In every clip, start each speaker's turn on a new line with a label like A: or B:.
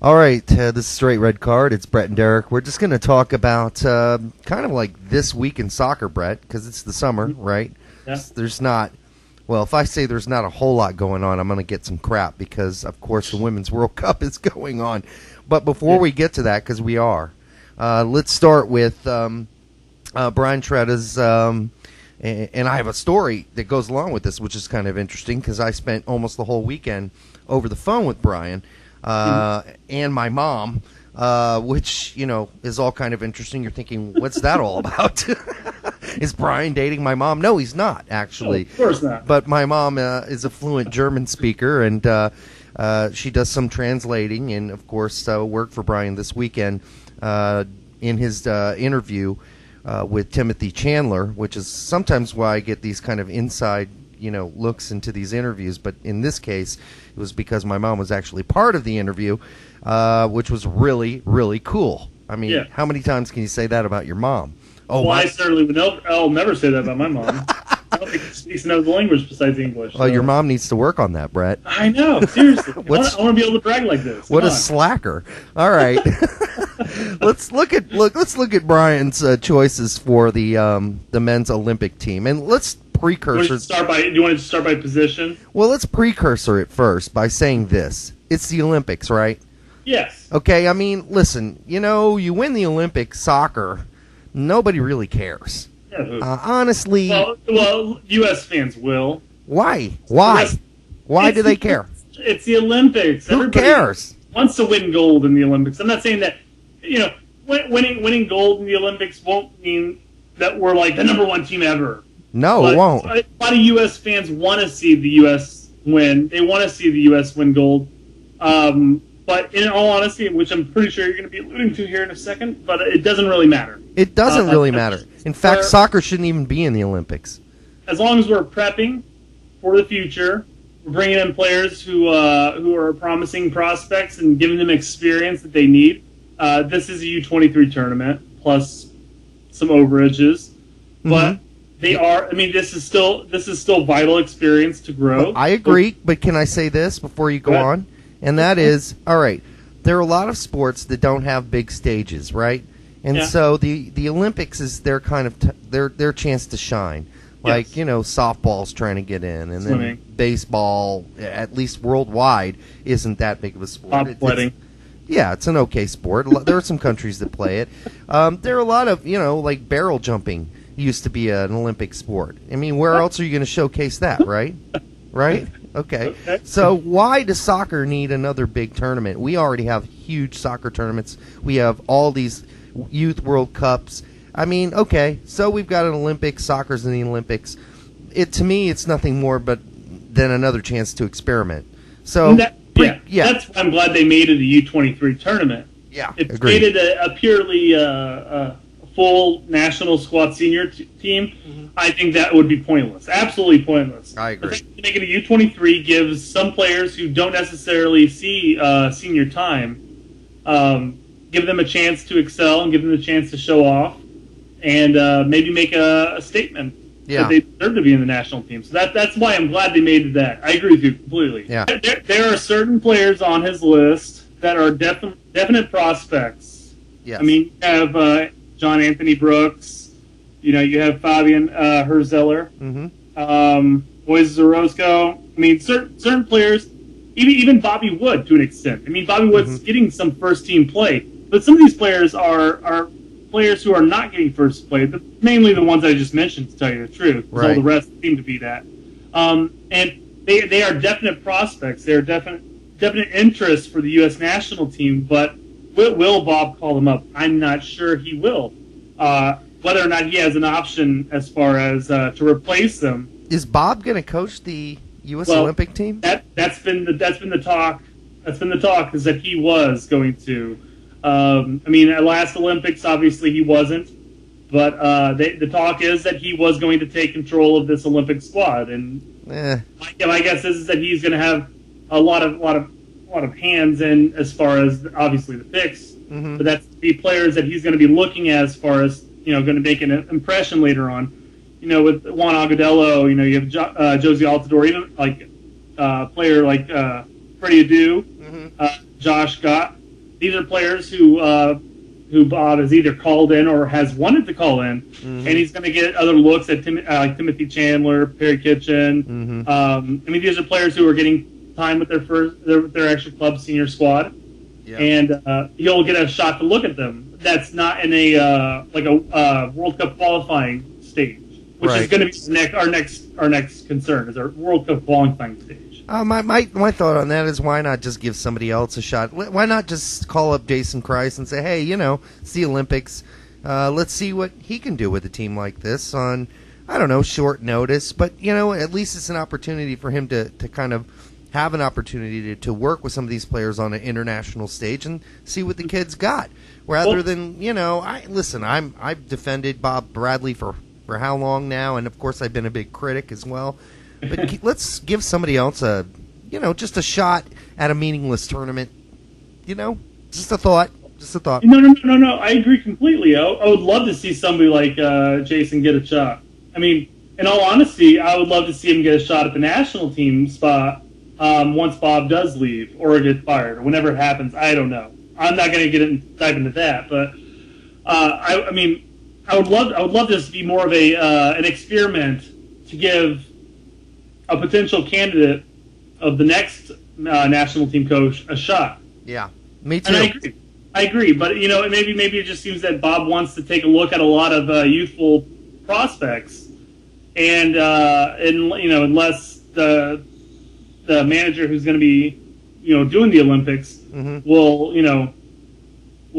A: All right, this is Straight Red Card. It's Brett and Derek. We're just going to talk about kind of like this week in soccer, Brett, because it's the summer, right?
B: Yeah.
A: There's not, well, if I say there's not a whole lot going on, I'm going to get some crap because, of course, the Women's World Cup is going on. But before we get to that, because we are, let's start with Brian Tretta's, and I have a story that goes along with this, which is kind of interesting because I spent almost the whole weekend over the phone with Brian. And my mom, which, you know, is all kind of interesting. You're thinking, what's that all about? Is Brian dating my mom? No, he's not, actually.
B: No, of course not.
A: But my mom is a fluent German speaker, and she does some translating and, of course, worked for Brian this weekend in his interview with Timothy Chandler, which is sometimes why I get these kind of inside looks into these interviews, but in this case, it was because my mom was actually part of the interview, which was really, really cool. I mean, How many times can you say that about your mom?
B: Oh, well, I certainly would I'll never say that about my mom. I don't think she speaks another language besides English.
A: Well, your mom needs to work on that, Brett.
B: I know, seriously. I want to be able to brag like this.
A: What a slacker! All right, let's look at Brian's choices for the men's Olympic team, and let's precursor.
B: Do you want to start by position?
A: Well, let's precursor it first by saying this: it's the Olympics, right?
B: Yes.
A: Okay. I mean, listen. You win the Olympics soccer, nobody really cares. Honestly,
B: well, U.S. fans will.
A: Why? Why do they care?
B: It's the Olympics.
A: Who cares?
B: Wants to win gold in the Olympics. I'm not saying that winning gold in the Olympics won't mean that we're like the #1 team ever.
A: No, it won't.
B: A lot of U.S. fans want to see the U.S. win. They want to see the U.S. win gold. But in all honesty, which I'm pretty sure you're going to be alluding to here in a second, but it doesn't really matter.
A: It doesn't really matter. In fact, soccer shouldn't even be in the Olympics.
B: As long as we're prepping for the future, we're bringing in players who are promising prospects and giving them experience that they need. This is a U23 tournament plus some overages, but they are. I mean, this is still vital experience to grow.
A: I agree, but can I say this before you go on? And that is, all right, there are a lot of sports that don't have big stages, right? And so the Olympics is their kind of their chance to shine. Like, softball's trying to get in, and then baseball, at least worldwide, isn't that big of a sport.
B: Bobsledding.
A: It's an okay sport. There are some countries that play it. There are a lot of, like barrel jumping used to be an Olympic sport. I mean, where else are you going to showcase that, right? Right? Okay. So why does soccer need another big tournament? We already have huge soccer tournaments. We have all these youth World Cups. I mean, okay, so we've got an Olympics, soccer's in the Olympics. To me, it's nothing more than another chance to experiment. So
B: that's why I'm glad they made it a U23 tournament.
A: Yeah,
B: if they made it a purely full national squad senior team, I think that would be pointless. Absolutely pointless.
A: I agree.
B: Making a U23 gives some players who don't necessarily see senior time, give them a chance to excel and give them a chance to show off, and maybe make a statement that they deserve to be in the national team. So that's why I'm glad they made that. I agree with you completely.
A: Yeah.
B: There are certain players on his list that are definite prospects.
A: Yes.
B: I mean, you have John Anthony Brooks. You have Fabian Herzeller. Moises Orozco. I mean, certain players, even Bobby Wood to an extent. I mean, Bobby Wood's getting some first-team play. But some of these players are players who are not getting first play, mainly the ones I just mentioned, to tell you the truth. Right. All the rest seem to be that. And they are definite prospects. They are definite interest for the U.S. national team, but will Bob call them up? I'm not sure he will. Whether or not he has an option as far as to replace them.
A: Is Bob going to coach the U.S. Olympic team?
B: That's been the talk. That's been the talk, is that he was going to. I mean, at last Olympics, obviously he wasn't, but the talk is that he was going to take control of this Olympic squad, and my guess is that he's going to have a lot of hands in as far as obviously the picks, but that's the players that he's going to be looking at as far as going to make an impression later on. With Juan Agudelo, you have Josie Altidore, even like player like Freddie Adu, Josh Gott. these are players who Bob has either called in or has wanted to call in, and he's going to get other looks at like Timothy Chandler, Perry Kitchen. I mean, these are players who are getting time with their extra club senior squad, and he'll get a shot to look at them. That's not in a World Cup qualifying stage, which is going to be our next concern is our World Cup qualifying stage.
A: My thought on that is why not just give somebody else a shot? Why not just call up Jason Kreis and say, hey, it's the Olympics. Let's see what he can do with a team like this on, I don't know, short notice. But, at least it's an opportunity for him to kind of have an opportunity to work with some of these players on an international stage and see what the kids got. Rather than, I've defended Bob Bradley for how long now? And, of course, I've been a big critic as well. But let's give somebody else just a shot at a meaningless tournament. Just a thought.
B: No. I agree completely. I would love to see somebody like Jason get a shot. I mean, in all honesty, I would love to see him get a shot at the national team spot once Bob does leave or get fired or whenever it happens. I don't know. I'm not going to dive into that, but I would love this to be more of an experiment to give a potential candidate of the next national team coach a shot.
A: Yeah, me too.
B: And I agree. But maybe it just seems that Bob wants to take a look at a lot of youthful prospects, and unless the manager who's going to be doing the Olympics will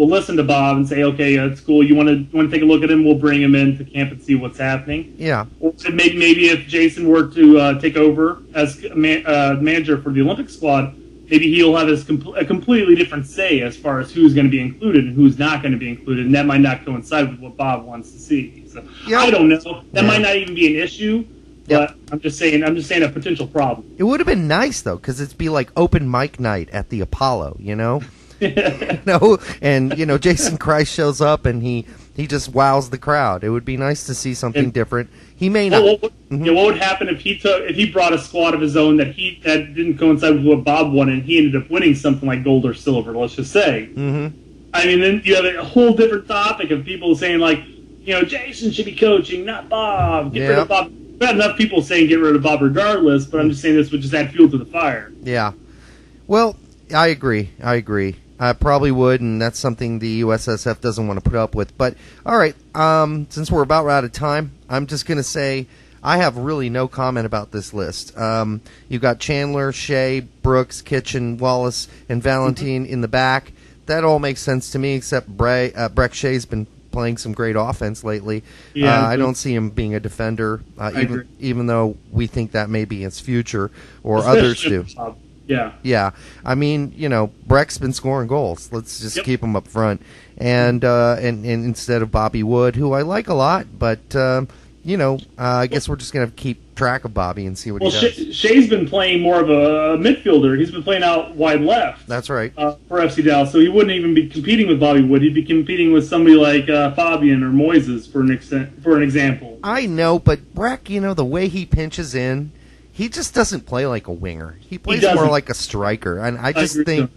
B: listen to Bob and say, okay, it's cool. You want to take a look at him? We'll bring him in to camp and see what's happening.
A: Yeah.
B: Or maybe if Jason were to take over as manager for the Olympic squad, maybe he'll have a completely different say as far as who's going to be included and who's not going to be included, and that might not coincide with what Bob wants to see. So I don't know. That might not even be an issue. But I'm just saying a potential problem.
A: It would have been nice though, because it'd be like open mic night at the Apollo, and Jason Kreis shows up and he just wows the crowd. It would be nice to see something different. He may not.
B: What would happen if he brought a squad of his own that didn't coincide with what Bob wanted, and he ended up winning something like gold or silver? Let's just say. I mean, then you have a whole different topic of people saying like, Jason should be coaching, not Bob. Get rid of Bob. We've had enough people saying get rid of Bob regardless, but I'm just saying this would just add fuel to the fire.
A: Yeah. Well, I agree. I probably would, and that's something the USSF doesn't want to put up with. But, all right, since we're about out of time, I'm just going to say I have really no comment about this list. You've got Chandler, Shea, Brooks, Kitchen, Wallace, and Valentine in the back. That all makes sense to me, except Breck Shea's been playing some great offense lately. I don't see him being a defender, even though we think that may be his future, or others do. Yeah. I mean, Breck's been scoring goals. Let's just keep him up front, and instead of Bobby Wood, who I like a lot, but I guess we're just gonna keep track of Bobby and see what he does.
B: Shea's been playing more of a midfielder. He's been playing out wide left.
A: That's right.
B: For FC Dallas, so he wouldn't even be competing with Bobby Wood. He'd be competing with somebody like Fabian or Moises, for an example.
A: I know, but Breck, the way he pinches in. He just doesn't play like a winger. He plays more like a striker. And I just think,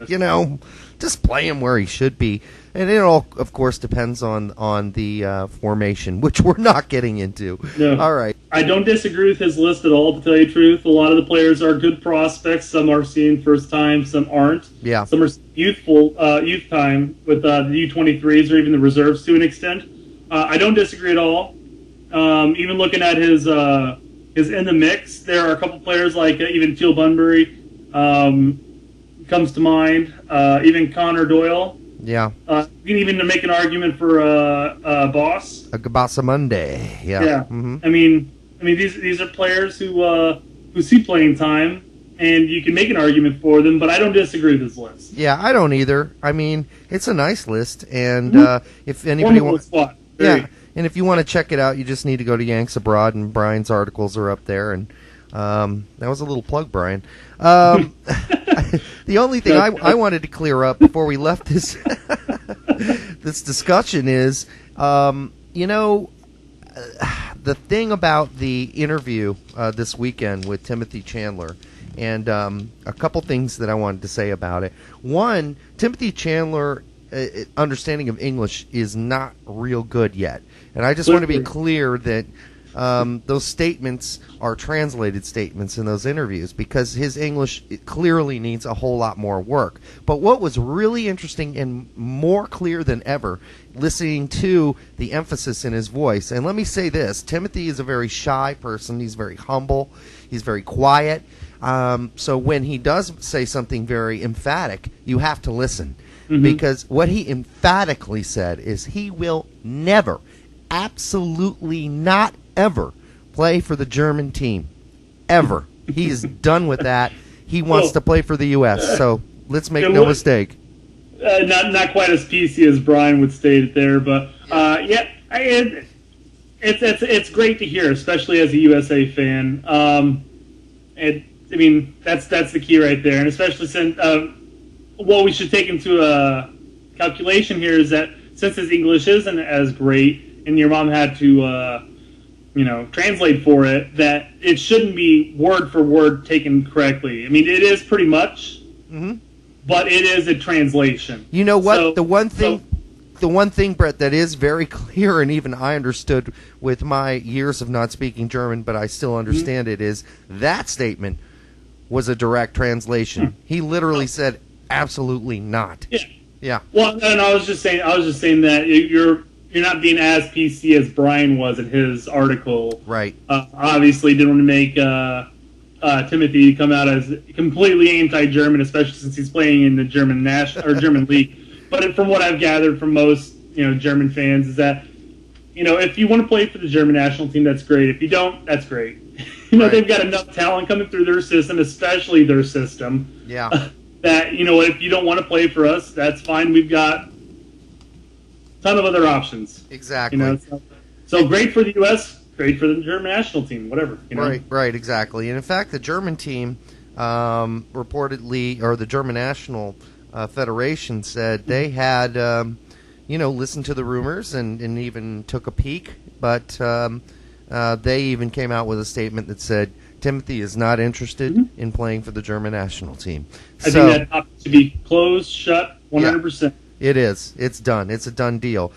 A: just play him where he should be. And it all, of course, depends on the formation, which we're not getting into.
B: No.
A: All right.
B: I don't disagree with his list at all, to tell you the truth. A lot of the players are good prospects. Some are seen first time, some aren't.
A: Yeah.
B: Some are youth time with the U23s or even the reserves to an extent. I don't disagree at all. Even looking at his in the mix, there are a couple players like even Teal Bunbury comes to mind. Even Connor Doyle.
A: Yeah.
B: You can even make an argument for Boss.
A: Gabasa Monday. Yeah.
B: Yeah.
A: Mm-hmm.
B: I mean, these are players who see playing time, and you can make an argument for them. But I don't disagree with this list.
A: Yeah, I don't either. I mean, it's a nice list, and if anybody wants, and if you want to check it out, you just need to go to Yanks Abroad, and Brian's articles are up there. And that was a little plug, Brian. The only thing I wanted to clear up before we left this this discussion is, the thing about the interview this weekend with Timothy Chandler And a couple things that I wanted to say about it. One, Timothy Chandler understanding of English is not real good yet. And I just want to be clear that those statements are translated statements in those interviews, because his English clearly needs a whole lot more work. But what was really interesting and more clear than ever, listening to the emphasis in his voice, and let me say this, Timothy is a very shy person. He's very humble. He's very quiet. So when he does say something very emphatic, you have to listen. Because what he emphatically said is he will never, absolutely not ever, play for the German team. Ever. He is done with that. He wants to play for the U.S., so let's make no mistake.
B: Not quite as PC as Brian would state it there, but it's great to hear, especially as a USA fan. I mean, that's the key right there, and especially since what we should take into calculation here is that since his English isn't as great, and your mom had to translate for it, that it shouldn't be word for word taken correctly. I mean, it is pretty much, but it is a translation.
A: You know what? So, the one thing, Brett, that is very clear, and even I understood with my years of not speaking German, but I still understand it, is that statement was a direct translation. He literally said, "Absolutely not." Yeah. Well,
B: and I was just saying that you're not being as PC as Brian was in his article.
A: Right.
B: Obviously, didn't want to make Timothy come out as completely anti-German, especially since he's playing in the German German league. But from what I've gathered from most German fans is that if you want to play for the German national team, that's great. If you don't, that's great.
A: Right.
B: They've got enough talent coming through their system, especially their system.
A: Yeah.
B: That if you don't want to play for us, that's fine. We've got a ton of other options.
A: Exactly.
B: So great for the U.S., great for the German national team, whatever.
A: Right, exactly. And in fact, the German team reportedly, or the German National Federation said they had, listened to the rumors and even took a peek, but they even came out with a statement that said Timothy is not interested in playing for the German national team.
B: I think that topic should be closed, shut, 100%.
A: Yeah, it is. It's done. It's a done deal.